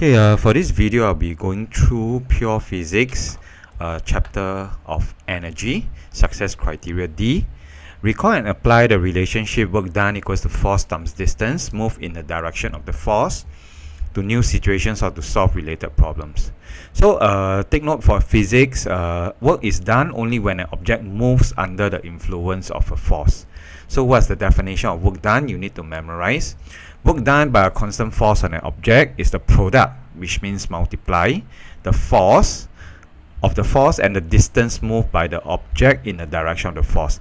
Okay, for this video, I'll be going through pure physics, chapter of energy, success criteria D. Recall and apply the relationship work done equals to force times distance, move in the direction of the force to new situations or to solve related problems. So take note for physics, work is done only when an object moves under the influence of a force. So what's the definition of work done? You need to memorize. Work done by a constant force on an object is the product, which means multiply the force of the force and the distance moved by the object in the direction of the force.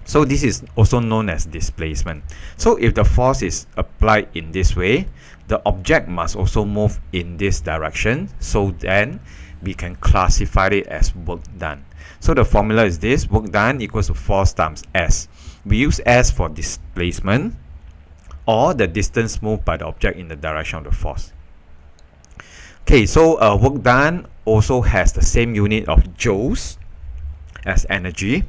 So this is also known as displacement. So if the force is applied in this way, the object must also move in this direction. So then we can classify it as work done. So the formula is this: work done equals to force times S. We use S for displacement, or the distance moved by the object in the direction of the force. Okay, so work done also has the same unit of joules as energy.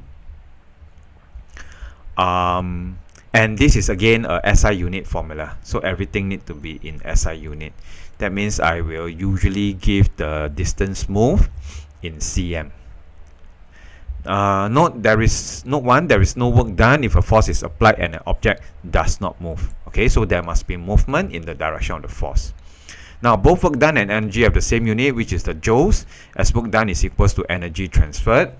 And this is again a SI unit formula. So everything needs to be in SI unit. That means I will usually give the distance moved in cm. Note there is no work done if a force is applied and an object does not move. Okay, so there must be movement in the direction of the force. Now both work done and energy have the same unit, which is the joules, as work done is equals to energy transferred.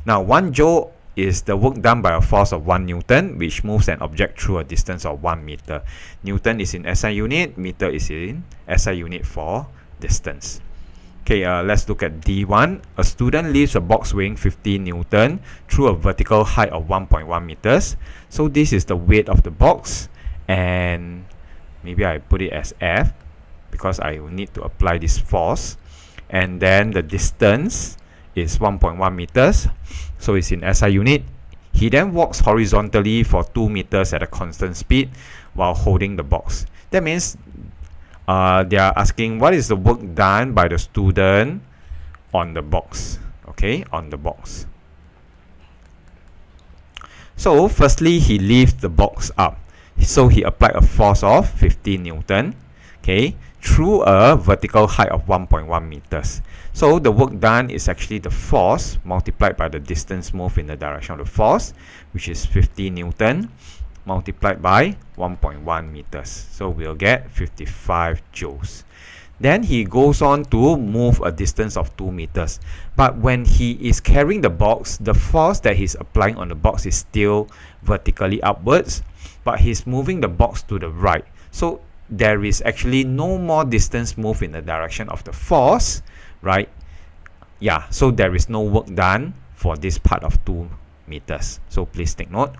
Now 1 joule is the work done by a force of 1 Newton, which moves an object through a distance of 1 meter. Newton is in SI unit, meter is in SI unit for distance. Okay, let's look at D1. A student lifts a box weighing 50 Newton through a vertical height of 1.1 meters. So this is the weight of the box, and maybe I put it as F because I will need to apply this force. And then the distance is 1.1 meters, so it's in SI unit. He then walks horizontally for 2 meters at a constant speed while holding the box. That means they are asking what is the work done by the student on the box. Okay, on the box. So firstly, he lifts the box up. So he applied a force of 50 Newton, okay, through a vertical height of 1.1 meters. So the work done is actually the force multiplied by the distance moved in the direction of the force, which is 50 Newton multiplied by 1.1 meters. So we'll get 55 joules. Then he goes on to move a distance of 2 meters. But when he is carrying the box, the force that he's applying on the box is still vertically upwards, but he's moving the box to the right. So there is actually no more distance moved in the direction of the force, right? Yeah, so there is no work done for this part of 2 meters. So please take note.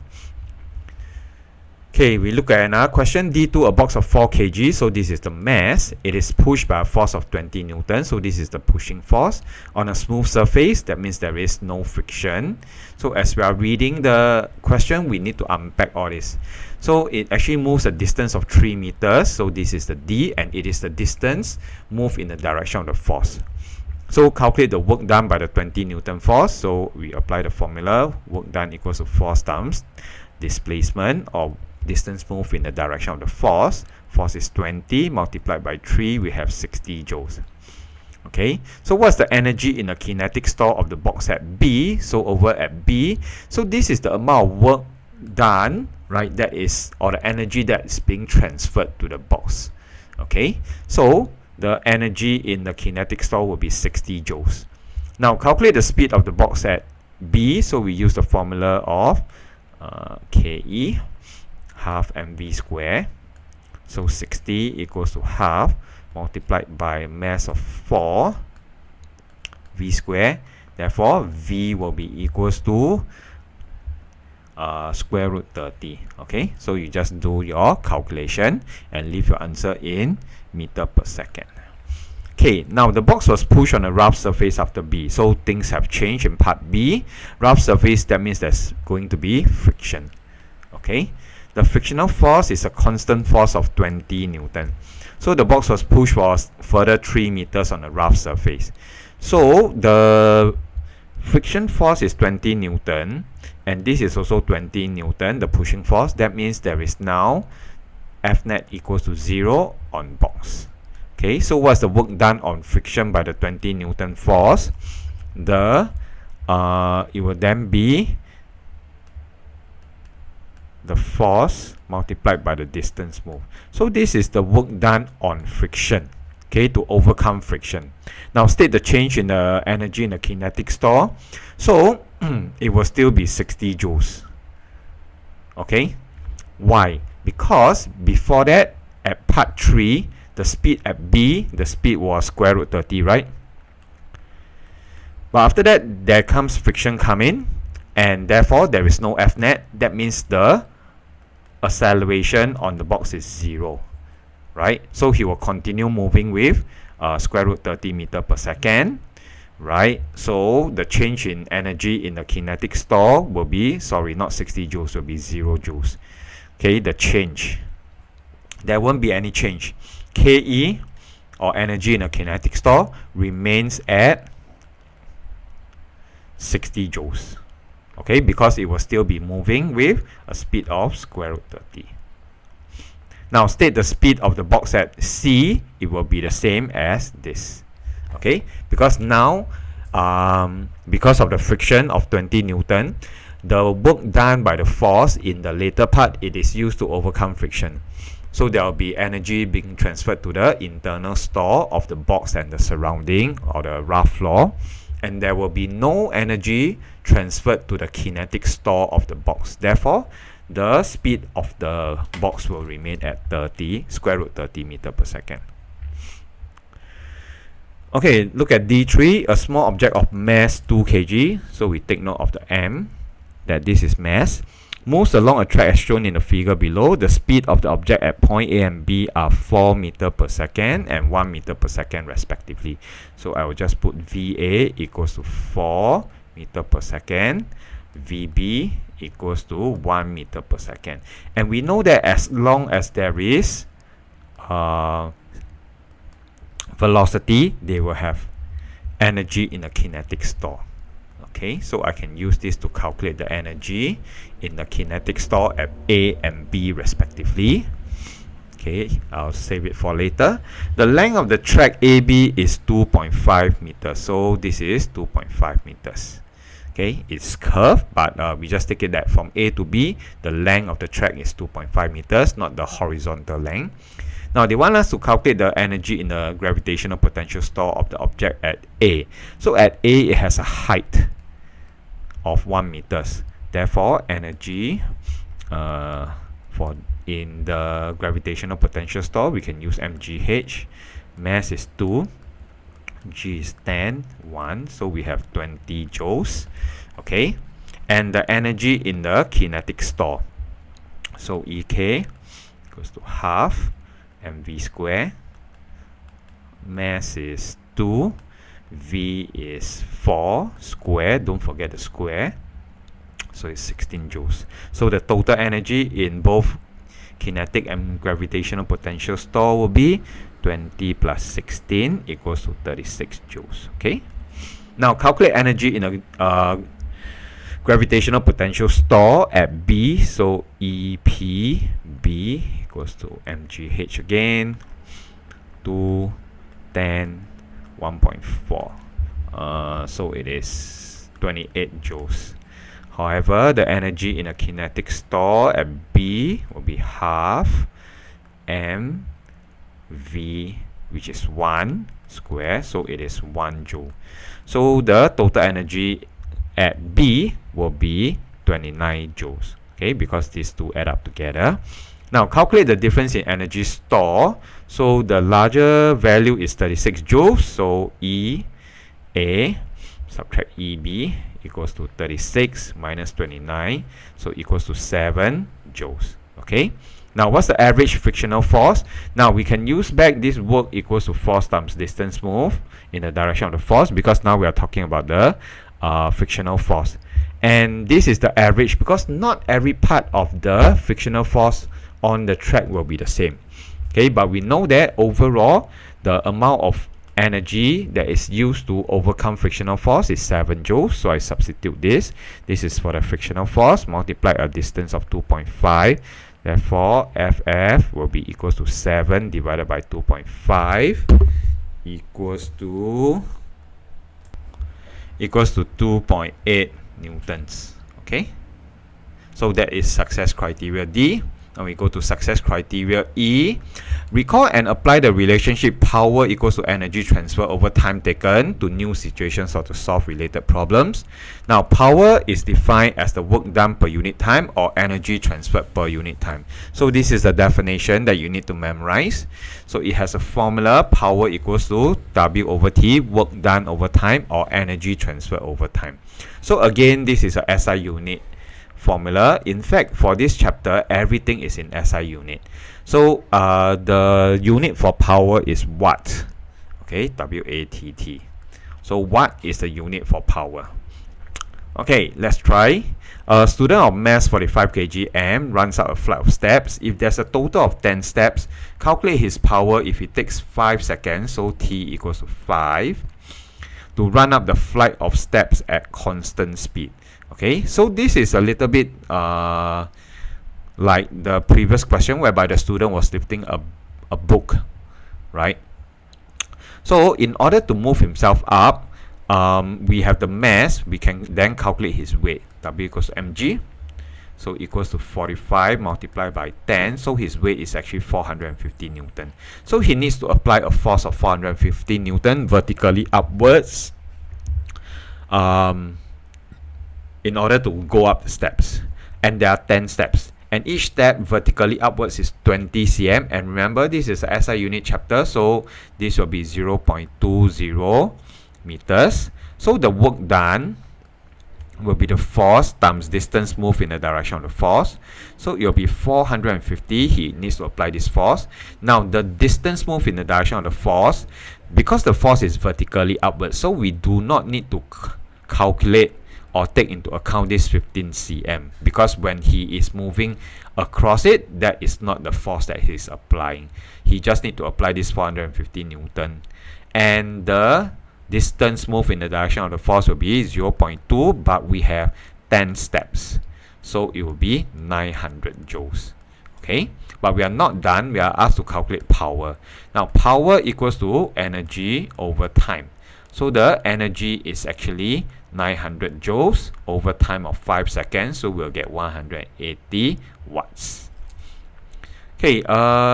Okay, we look at another question. D2, a box of 4 kg. So this is the mass. It is pushed by a force of 20 Newton. So this is the pushing force on a smooth surface. That means there is no friction. So as we are reading the question, we need to unpack all this. So it actually moves a distance of 3 meters. So this is the D, and it is the distance moved in the direction of the force. So calculate the work done by the 20 Newton force. So we apply the formula. Work done equals to force times displacement, or distance moved in the direction of the force. Force is 20 multiplied by 3, we have 60 joules. Okay, so what's the energy in the kinetic store of the box at B? So over at B, so this is the amount of work done, right? That is, or the energy that is being transferred to the box. Okay, so the energy in the kinetic store will be 60 joules. Now calculate the speed of the box at B. So we use the formula of KE, half mv square. So 60 equals to half multiplied by mass of 4 v square. Therefore v will be equals to square root 30. Okay, so you just do your calculation and leave your answer in meter per second. Okay, now the box was pushed on a rough surface after B. So things have changed in part B. Rough surface, that means there's going to be friction. Okay, the frictional force is a constant force of 20 Newton. So the box was pushed for further 3 meters on a rough surface. So the friction force is 20 Newton, and this is also 20 Newton, the pushing force. That means there is now F net equals to 0 on box. Okay, so what's the work done on friction by the 20 Newton force? It will then be the force multiplied by the distance moved. So this is the work done on friction, okay, to overcome friction. Now state the change in the energy in the kinetic store. So it will still be 60 joules. Okay, why? Because before that, at part 3, the speed at B, the speed was square root 30, right? But after that, there comes friction come in, and therefore there is no F net. That means the acceleration on the box is 0, right? So he will continue moving with square root 30 meter per second, right? So the change in energy in the kinetic store will be, sorry, not 60 joules, will be 0 joules. Okay, the change. There won't be any change. KE, or energy in the kinetic store, remains at 60 joules. Okay, because it will still be moving with a speed of square root 30. Now state the speed of the box at C. It will be the same as this. Okay, because now because of the friction of 20 Newton, the work done by the force in the later part, it is used to overcome friction. So there will be energy being transferred to the internal store of the box and the surrounding or the rough floor, and there will be no energy transferred to the kinetic store of the box. Therefore, the speed of the box will remain at 30 square root 30 meter per second. Okay, look at D3, a small object of mass 2 kg. So we take note of the M, that this is mass. Moves along a track as shown in the figure below. The speed of the object at point A and B are 4 meter per second and 1 meter per second respectively. So I will just put VA equals to 4 meter per second, VB equals to 1 meter per second. And we know that as long as there is velocity, they will have energy in the kinetic store. Okay, so I can use this to calculate the energy in the kinetic store at A and B respectively. Okay, I'll save it for later. The length of the track AB is 2.5 meters. So this is 2.5 meters. Okay, it's curved, but we just take it that from A to B, the length of the track is 2.5 meters, not the horizontal length. Now they want us to calculate the energy in the gravitational potential store of the object at A. So at A, it has a height of 1 meters. Therefore, energy in the gravitational potential store, we can use mgh. Mass is 2, g is 10, 1, so we have 20 joules. Okay, and the energy in the kinetic store, so ek equals to half mv square. Mass is 2, V is 4 square, don't forget the square, so it's 16 joules. So the total energy in both kinetic and gravitational potential store will be 20 plus 16 equals to 36 joules. Okay, now calculate energy in a gravitational potential store at B. So EPB equals to mgh again, 2, 10, 1.4. So it is 28 joules. However, the energy in a kinetic store at B will be half mv, which is 1 square, so it is 1 joule. So the total energy at B will be 29 joules. Okay, because these two add up together. Now calculate the difference in energy store. So the larger value is 36 joules. So EA subtract EB equals to 36 minus 29. So equals to 7 joules. Okay. Now what's the average frictional force? Now we can use back this work equals to force times distance moved in the direction of the force, because now we are talking about the frictional force. And this is the average, because not every part of the frictional force on the track will be the same. Okay, but we know that overall the amount of energy that is used to overcome frictional force is 7 joules. So I substitute this. This is for the frictional force, multiply a distance of 2.5 Therefore, FF will be equals to 7 divided by 2.5 equals to 2.8 newtons. Okay, so that is success criteria D. Now we go to success criteria E. Recall and apply the relationship power equals to energy transfer over time taken to new situations or to solve related problems. Now power is defined as the work done per unit time or energy transferred per unit time. So this is the definition that you need to memorize. So it has a formula: power equals to W over T, work done over time or energy transferred over time. So again, this is a SI unit formula. In fact, for this chapter, everything is in SI unit. So the unit for power is watt. Okay, W-A-T-T. So watt is the unit for power. Okay, let's try. A student of mass 45 kg M runs up a flight of steps. If there's a total of 10 steps, calculate his power if it takes 5 seconds, so T equals to 5, to run up the flight of steps at constant speed. Okay, so this is a little bit like the previous question whereby the student was lifting a book, right? So in order to move himself up, we have the mass. We can then calculate his weight. W equals to mg, so equals to 45 multiplied by 10. So his weight is actually 450 newton. So he needs to apply a force of 450 newton vertically upwards in order to go up the steps. And there are 10 steps. And each step vertically upwards is 20 cm. And remember, this is a SI unit chapter, so this will be 0.20 meters. So the work done will be the force times distance moved in the direction of the force. So it will be 450. He needs to apply this force. Now the distance moved in the direction of the force, because the force is vertically upwards, so we do not need to calculate or take into account this 15 cm, because when he is moving across it, that is not the force that he is applying. He just need to apply this 450 newton, and the distance moved in the direction of the force will be 0.2, but we have 10 steps, so it will be 900 joules. Okay, but we are not done. We are asked to calculate power. Now power equals to energy over time, so the energy is actually 900 joules over time of 5 seconds, so we'll get 180 watts. Okay,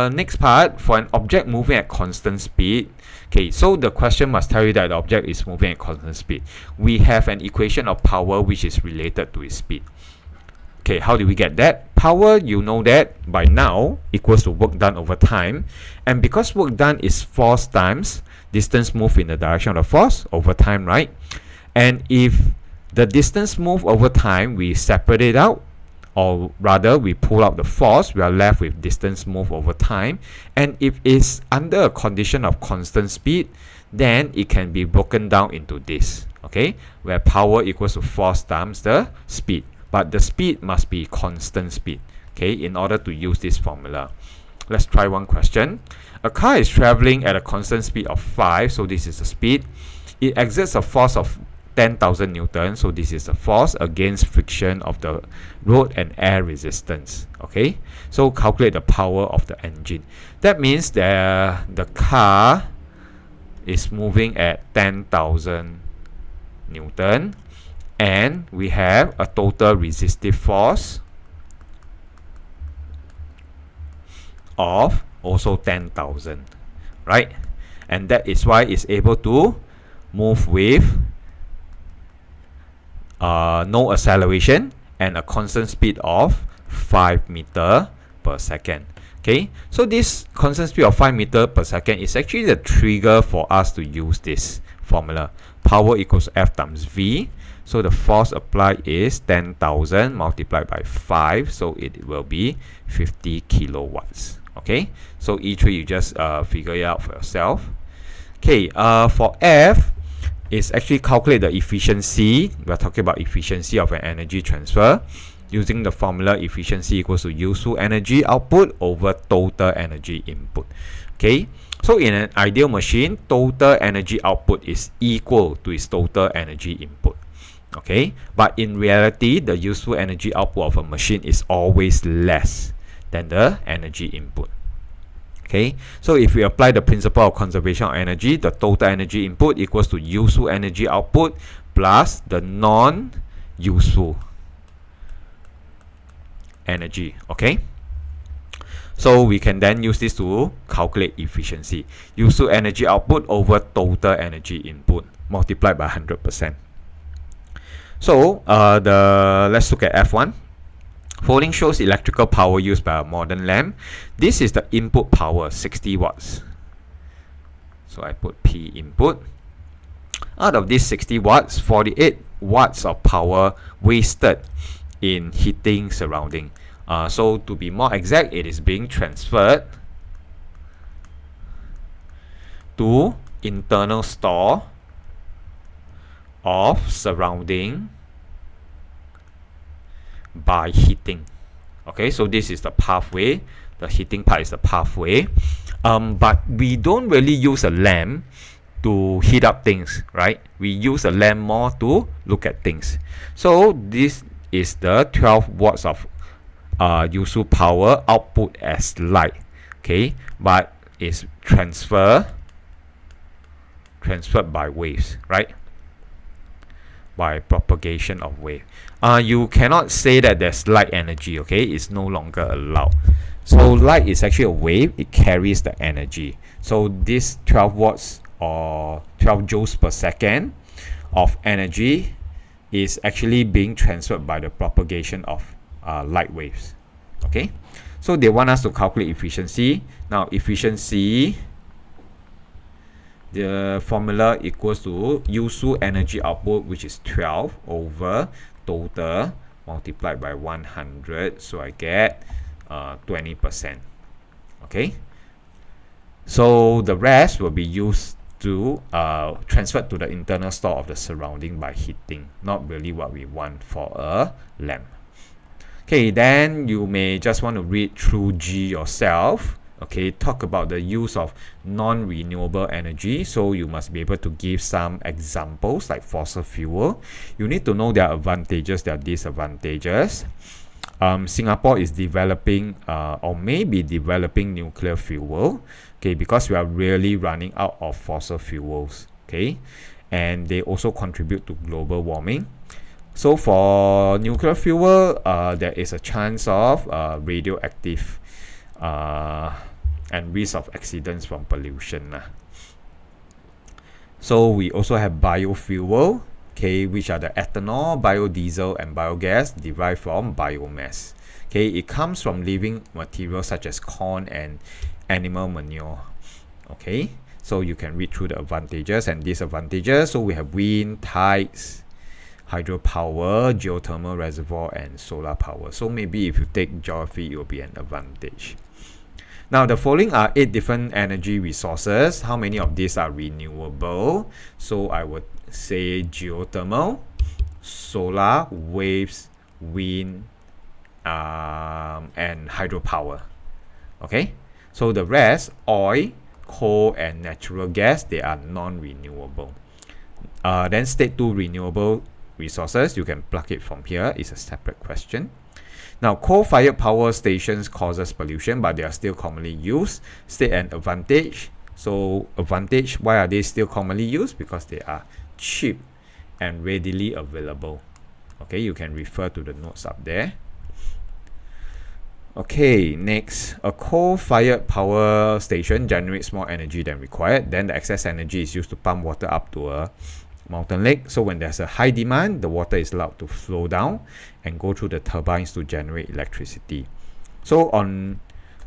next part, for an object moving at constant speed. Okay, so the question must tell you that the object is moving at constant speed. We have an equation of power which is related to its speed. Okay, how do we get that? Power, you know that by now, equals to work done over time. And because work done is force times distance moved in the direction of the force over time, right? And if the distance moved over time, we separate it out, or rather we pull out the force, we are left with distance moved over time. And if it's under a condition of constant speed, then it can be broken down into this, okay, where power equals to force times the speed, but the speed must be constant speed, okay, in order to use this formula. Let's try one question. A car is traveling at a constant speed of 5, so this is the speed. It exerts a force of 10,000 newtons, so this is the force against friction of the road and air resistance. Okay, so calculate the power of the engine. That means that the car is moving at 10,000 newton, and we have a total resistive force of also 10,000, right? And that is why it's able to move with no acceleration and a constant speed of 5 meters per second. Okay, so this constant speed of 5 meters per second is actually the trigger for us to use this formula. Power equals F times V. So the force applied is 10,000 multiplied by 5, so it will be 50 kilowatts. Okay, so E3 you just figure it out for yourself. Okay, for F, is actually calculate the efficiency. We are talking about efficiency of an energy transfer using the formula efficiency equals to useful energy output over total energy input. Okay, so in an ideal machine, total energy output is equal to its total energy input. Okay, but in reality, the useful energy output of a machine is always less than the energy input. Okay, so if we apply the principle of conservation of energy, the total energy input equals to useful energy output plus the non-useful energy. Okay, so we can then use this to calculate efficiency. Useful energy output over total energy input multiplied by 100%. So let's look at F1. Following shows electrical power used by a modern lamp. This is the input power, 60 watts. So I put P input. Out of these 60 watts, 48 watts of power wasted in heating surrounding. So to be more exact, it is being transferred to internal store of surrounding by heating. Okay, so this is the pathway. The heating part is the pathway. But we don't really use a lamp to heat up things, right? We use a lamp more to look at things. So this is the 12 watts of useful power output as light. Okay, but it's transferred by waves, right? By propagation of wave. You cannot say that there's light energy. Okay, it's no longer allowed. So light is actually a wave. It carries the energy. So this 12 watts or 12 joules per second of energy is actually being transferred by the propagation of light waves. Okay, so they want us to calculate efficiency. Now efficiency, the formula equals to useful energy output, which is 12 over total multiplied by 100. So I get 20%. Okay, so the rest will be used to transfer to the internal store of the surrounding by heating. Not really what we want for a lamp. Okay, then you may just want to read through G yourself. Okay, talk about the use of non-renewable energy. So you must be able to give some examples like fossil fuel. You need to know their advantages, their disadvantages. Singapore is developing or maybe developing nuclear fuel. Okay, because we are really running out of fossil fuels. Okay, and they also contribute to global warming. So for nuclear fuel, there is a chance of radioactive and risk of accidents from pollution. So we also have biofuel, okay, which are the ethanol, biodiesel, and biogas derived from biomass. Okay, it comes from living materials such as corn and animal manure. Okay, so you can read through the advantages and disadvantages. So we have wind, tides, hydropower, geothermal reservoir, and solar power. So maybe if you take geography, it will be an advantage. Now the following are 8 different energy resources. How many of these are renewable? So I would say geothermal, solar, waves, wind, and hydropower. Okay, so the rest, oil, coal, and natural gas, they are non-renewable. Then state 2 renewable resources, you can plug it from here. It's a separate question. Now coal-fired power stations causes pollution, but they are still commonly used. State an advantage. So advantage, why are they still commonly used? Because they are cheap and readily available. Okay, you can refer to the notes up there. Okay, next, a coal-fired power station generates more energy than required. Then the excess energy is used to pump water up to a mountain lake. So when there's a high demand, the water is allowed to flow down and go through the turbines to generate electricity. So on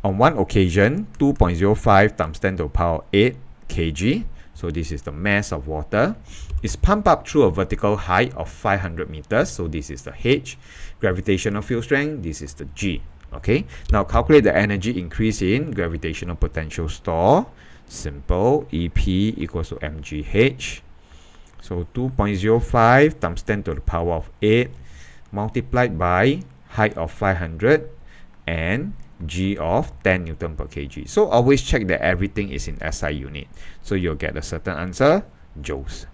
one occasion, 2.05 times 10 to the power 8 kg, so this is the mass of water, is pumped up through a vertical height of 500 meters. So this is the H. Gravitational field strength, this is the G. Okay, now calculate the energy increase in gravitational potential store. Simple, EP equals to mgh. So 2.05 times 10 to the power of 8 multiplied by height of 500 and G of 10 Newton per kg. So always check that everything is in SI unit. So you'll get a certain answer, joules.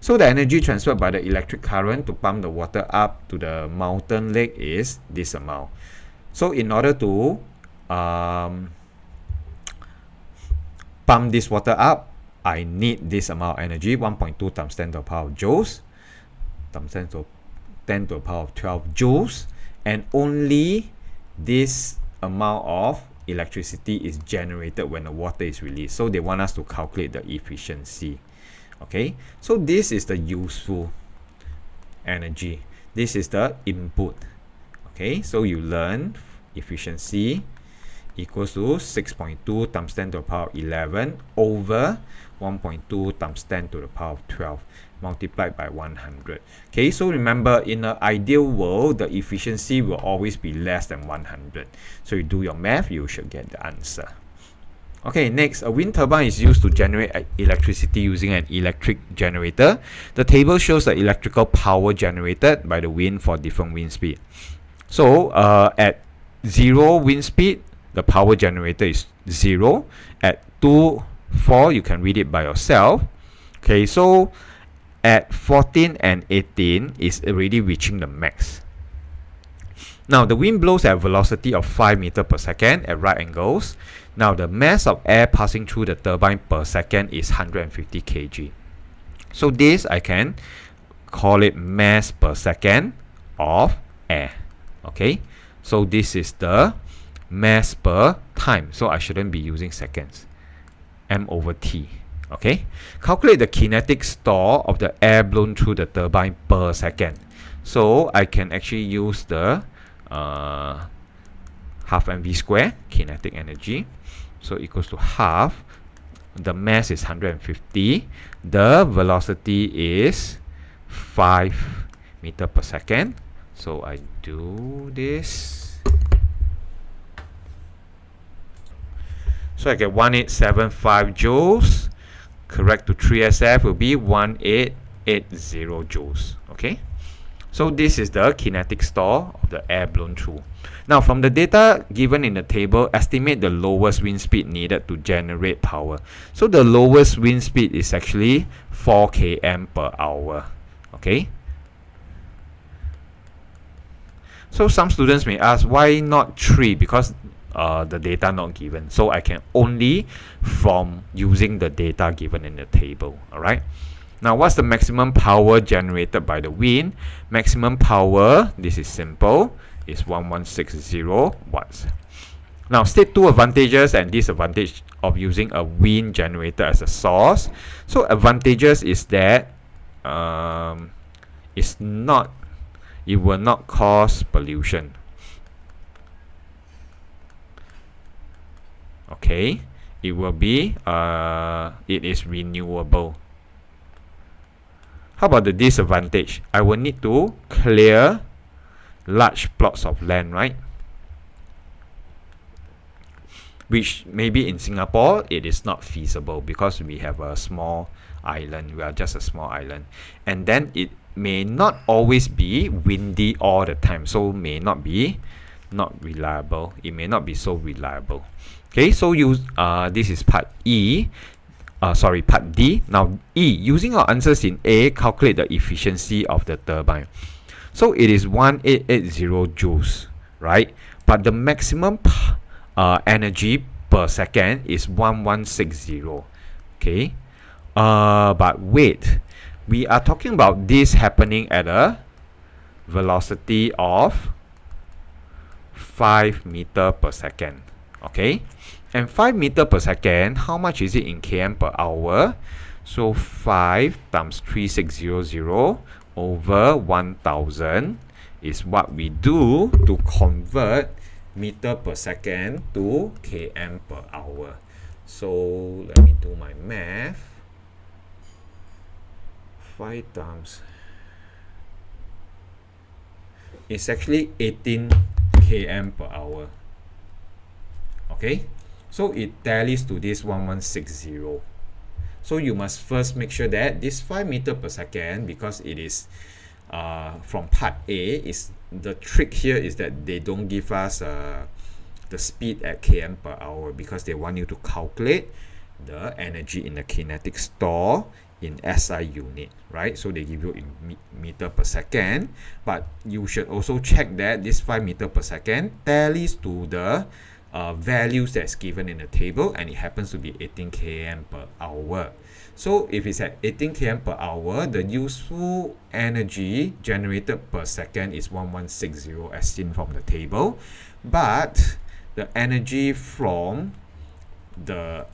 So the energy transferred by the electric current to pump the water up to the mountain lake is this amount. So in order to pump this water up, I need this amount of energy, 1.2 times 10 to the power of joules, times 10 to the power of 12 joules, and only this amount of electricity is generated when the water is released. So they want us to calculate the efficiency. Okay, so this is the useful energy. This is the input. Okay, so you learn efficiency equals to 6.2 times 10 to the power of 11 over 1.2 times 10 to the power of 12 multiplied by 100. Okay, so remember, in an ideal world, the efficiency will always be less than 100. So you do your math, you should get the answer. Okay, next, a wind turbine is used to generate electricity using an electric generator. The table shows the electrical power generated by the wind for different wind speed. So at 0 wind speed, the power generator is 0. At 4, you can read it by yourself. Okay, so at 14 and 18 is already reaching the max. Now, the wind blows at a velocity of 5 meters per second at right angles. Now, the mass of air passing through the turbine per second is 150 kg. So this, I can call it mass per second of air. Okay, so this is the mass per time. So I shouldn't be using seconds. M over T. Okay, calculate the kinetic store of the air blown through the turbine per second. So I can actually use the half mv square kinetic energy, so equals to half, the mass is 150, the velocity is 5 meters per second. So I do this, so I get 1875 joules. Correct to 3SF will be 1880 joules. Okay, so this is the kinetic store of the air blown through. Now, from the data given in the table, estimate the lowest wind speed needed to generate power. So the lowest wind speed is actually 4 km per hour. Okay, so some students may ask, why not 3? Because the data not given. So I can only from using the data given in the table. All right. Now, what's the maximum power generated by the wind? Maximum power, this is simple, is 1160 watts. Now, state 2 advantages and disadvantage of using a wind generator as a source. So advantages is that it will not cause pollution. Okay, it will be it is renewable. How about the disadvantage? I will need to clear large plots of land, right? Which maybe in Singapore it is not feasible because we have a small island. We are just a small island, and then it may not always be windy all the time, so may not be reliable. It may not be so reliable. Okay, so use this is part E. Part D. Now E, using our answers in A, calculate the efficiency of the turbine. So it is 1880 joules, right? But the maximum energy per second is 1160. Okay, but wait, we are talking about this happening at a velocity of 5 meters per second. Okay, and 5 meters per second, how much is it in km per hour? So 5 times 3600 over 1000 is what we do to convert meter per second to km per hour. So let me do my math. 5 times, it's actually 18 km per hour. Okay, so it tallies to this 1160. So you must first make sure that this 5 meters per second, because it is from part A, is the trick here is that they don't give us the speed at km per hour because they want you to calculate the energy in the kinetic store in SI unit, right? So they give you in meter per second, but you should also check that this 5 meters per second tallies to the values that's given in the table, and it happens to be 18 km per hour. So if it's at 18 km per hour, the useful energy generated per second is 1160 as seen from the table, but the energy from the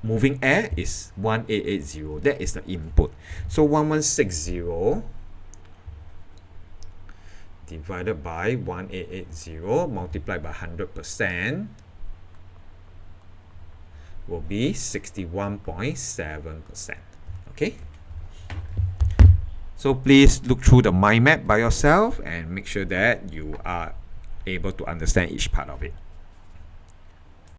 moving air is 1880. That is the input. So 1160 divided by 1880 multiplied by 100% will be 61.7%. Okay. So please look through the mind map by yourself and make sure that you are able to understand each part of it.